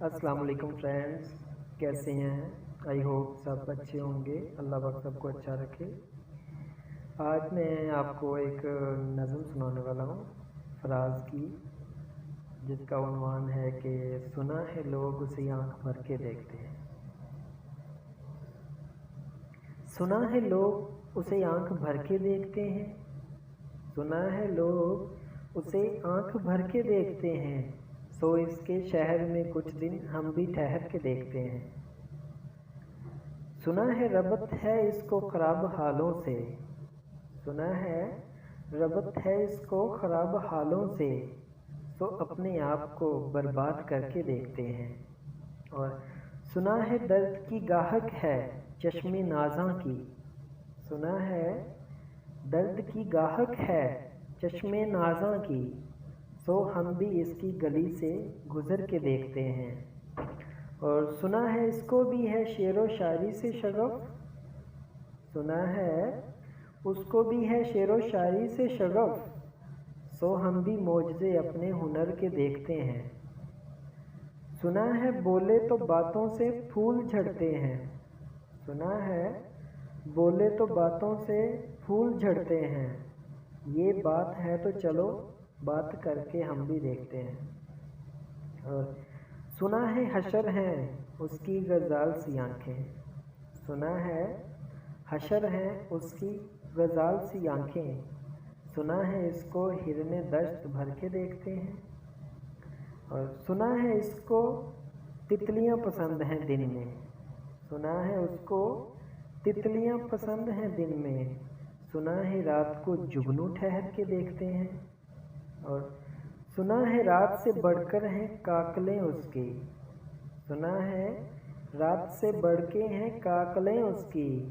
السلام علیکم فرینڈز، کیسے ہیں؟ آئی ہوپ سب اچھے ہوں گے، اللہ پاک سب کو اچھا رکھے۔ آج میں آپ کو ایک نظم سنانے والا ہوں فراز کی، جس کا عنوان ہے کہ سنا ہے لوگ اسے آنکھ بھر کے دیکھتے ہیں۔ سنا ہے لوگ اسے آنکھ بھر کے دیکھتے ہیں، سنا ہے لوگ اسے آنکھ بھر کے دیکھتے ہیں، سو اس کے شہر میں کچھ دن ہم بھی ٹھہر کے دیکھتے ہیں۔ سنا ہے ربط ہے اس کو خراب حالوں سے، سنا ہے ربط ہے اس کو خراب حالوں سے، سو اپنے آپ کو برباد کر کے دیکھتے ہیں۔ اور سنا ہے درد کی گاہک ہے چشم نازاں کی، سنا ہے درد کی گاہک ہے چشم نازاں کی، سو ہم بھی اس کی گلی سے گزر کے دیکھتے ہیں۔ اور سنا ہے اس کو بھی ہے شعر و شاعری سے شغف، سنا ہے اس کو بھی ہے شعر و شاعری سے شغف، سو ہم بھی معجزے اپنے ہنر کے دیکھتے ہیں۔ سنا ہے بولے تو باتوں سے پھول جھڑتے ہیں، سنا ہے بولے تو باتوں سے پھول جھڑتے ہیں، یہ بات ہے تو چلو بات کر کے ہم بھی دیکھتے ہیں۔ اور سنا ہے حشر ہیں اس کی غزال سی آنکھیں، سنا ہے حشر ہیں اس کی غزال سی آنکھیں، سنا ہے اس کو ہرن دشت بھر کے دیکھتے ہیں۔ اور سنا ہے اس کو تتلیاں پسند ہیں دن میں، سنا ہے اس کو تتلیاں پسند ہیں دن میں، سنا ہے رات کو جگنو ٹھہر کے دیکھتے ہیں۔ اور سنا ہے رات سے بڑھ کر ہیں کاکلیں اس کی، سنا ہے رات سے بڑھ کے ہیں کاکلیں اس کی،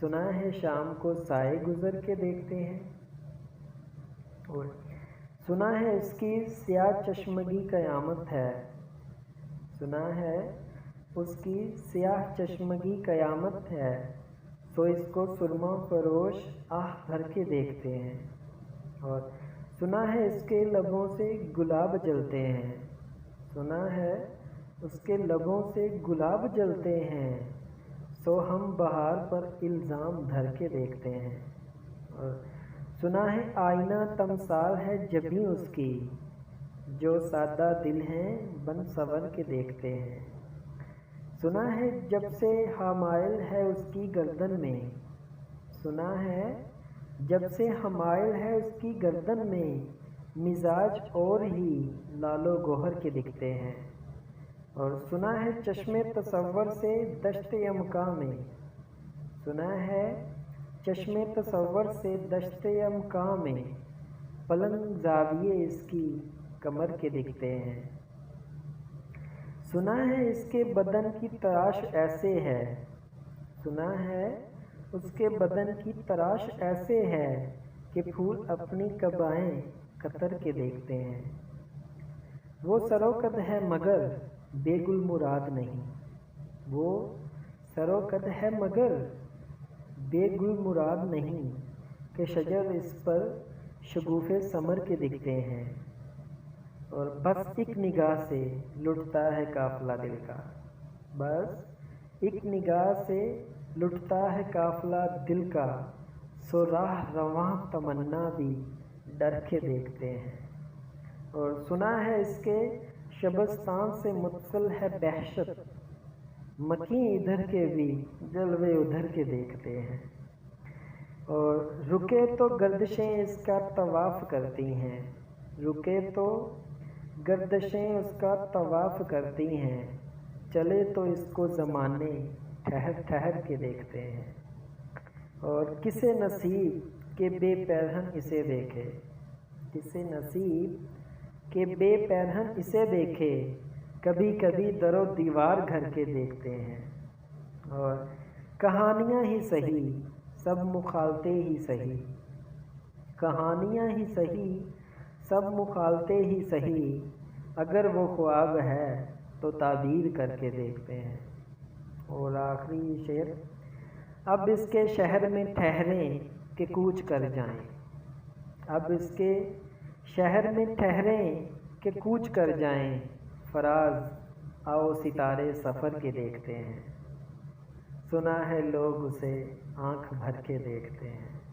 سنا ہے شام کو سائے گزر کے دیکھتے ہیں۔ اور سنا ہے اس کی سیاہ چشمگی قیامت ہے، سنا ہے اس کی سیاہ چشمگی قیامت ہے، سو اس کو سرما فروش آہ بھر کے دیکھتے ہیں۔ اور سنا ہے اس کے لبوں سے گلاب جلتے ہیں، سنا ہے اس کے لبوں سے گلاب جلتے ہیں، سو ہم بہار پر الزام دھر کے دیکھتے ہیں۔ اور سنا ہے آئینہ تمثال ہے جبیں اس کی، جو سادہ دل ہیں بن سنور کے دیکھتے ہیں۔ سنا ہے جب سے حمائل ہے اس کی گردن میں، سنا ہے جب سے حمائل ہے اس کی گردن میں، مزاج اور ہی لال و گوہر کے دکھتے ہیں۔ اور سنا ہے چشم تصور سے دشت امکاں میں، سنا ہے چشم تصور سے دشت امکاں میں، پلنگ زاویے اس کی کمر کے دکھتے ہیں۔ سنا ہے اس کے بدن کی تراش ایسے ہے، سنا ہے اس کے بدن کی تراش ایسے ہے کہ پھول اپنی قبائیں قطر کے دیکھتے ہیں۔ وہ سرو قد ہے مگر بے گل مراد نہیں، وہ سرو قد ہے مگر بے گل مراد نہیں، کہ شجر اس پر شگوف ثمر کے دکھتے ہیں۔ اور بس ایک نگاہ سے لٹتا ہے قافلہ دل کا، بس ایک نگاہ سے لٹتا ہے قافلہ دل کا، سو راہ رواں تمنا بھی ڈر کے دیکھتے ہیں۔ اور سنا ہے اس کے شبستان سے متصل ہے دہشت، مکیں ادھر کے بھی جلوے ادھر کے دیکھتے ہیں۔ اور رکے تو گردشیں اس کا طواف کرتی ہیں، رکے تو گردشیں اس کا طواف کرتی ہیں، چلے تو اس کو زمانے ٹھہر ٹھہر کے دیکھتے ہیں۔ اور کسے نصیب کہ بے پیرہن اسے دیکھے، کسے نصیب کہ بے پیرہن اسے دیکھے، کبھی کبھی در و دیوار گھر کے دیکھتے ہیں۔ اور کہانیاں ہی سہی سب مخالطے ہی سہی، کہانیاں ہی سہی سب مخالطے ہی سہی، اگر وہ خواب ہے تو تعبیر کر کے دیکھتے ہیں۔ اور آخری شعر، اب اس کے شہر میں ٹھہریں کہ کوچ کر جائیں، اب اس کے شہر میں ٹھہریں کہ کوچ کر جائیں، فراز آؤ ستارے سفر کے دیکھتے ہیں، سنا ہے لوگ اسے آنکھ بھر کے دیکھتے ہیں۔